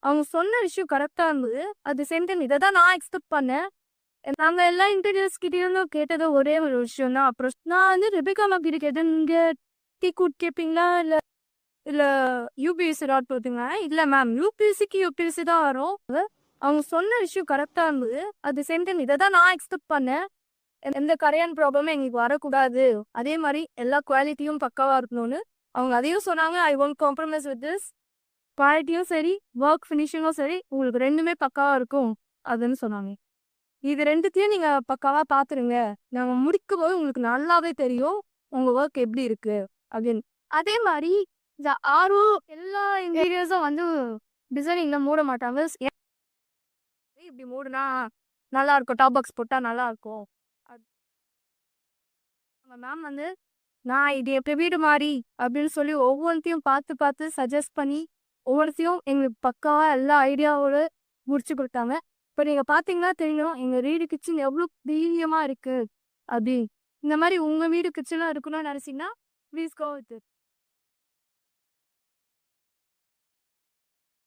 அவங்க சொன்ன விஷயம் கரெக்ட்டா இருந்தது. அட் தி சேம் டைம் இத தான் நான் எக்ஸ்பெக்ட் பண்ணேன். நாங்க எல்லா இன்டர்வியூஸ் கிட்டயும் கேட்டது ஒரே ஒரு விஷயம் தான். அப்புறம் நான் வந்து ரெபேக்கா மேம் கிட்ட கேட்டேன். நீங்க டீ குட் கேட்பீங்களா? இல்ல இல்ல யுபிஎஸ்சி ராட் போட்டுங்க. இல்ல மேம் யுபிஎஸ்சிக்கு யுபிஎஸ்சி தான் வரும். அவங்க சொன்ன விஷயம் கரெக்ட்டா இருந்தது. அட் தி சேம் டைம் இத தான் நான் எக்ஸ்பெக்ட் பண்ணேன். எந்த கரையான் ப்ராப்ளமும் எங்களுக்கு வரக்கூடாது. அதே மாரி எல்லா குவாலிட்டியும் பக்காவா இருக்கணும்னு. அவங்க அதையும் சொன்னாங்க. I won't compromise with this. குவாலிட்டியும் சரி, வொர்க் ஃபினிஷிங்கும் சரி, உங்களுக்கு 2மே பக்காவா இருக்கும். அதுன்னு சொன்னாங்க. இது 2த்தையும் நீங்க பக்காவா பார்த்துருங்க. நாங்க முடிக்கும்போது உங்களுக்கு நல்லாவே தெரியும். உங்க வொர்க் எப்படி இருக்கு அப்படின்னு. அதே மாரி இந்த ஆர்ஓ எல்லா இன்டீரியர்ஸும் வந்து டிசைனிங்ல மூட மாட்டாங்க. இப்படி மூடுனா நல்லாருக்கும். டாப் பாக்ஸ் போட்டா நல்லாருக்கும். நம்ம மேம் வந்து நான் இது எப்ப வீடு மாறி அப்படின்னு சொல்லி ஒவ்வொன்த்தையும் பார்த்து பார்த்து சஜஸ்ட் பண்ணி ஒவ்வொருத்தையும் எங்களுக்கு பக்காவா எல்லா ஐடியாவோட முடிச்சு கொடுத்தாங்க. இப்போ நீங்க பார்த்தீங்கன்னா தெரியும் எங்க வீடு கிச்சன் எவ்வளோ ப்ரீமியமா இருக்கு அப்படி. இந்த மாதிரி உங்க வீடு கிச்சனா இருக்கணும்னு நினைச்சீங்கன்னா ப்ளீஸ் கோ வித்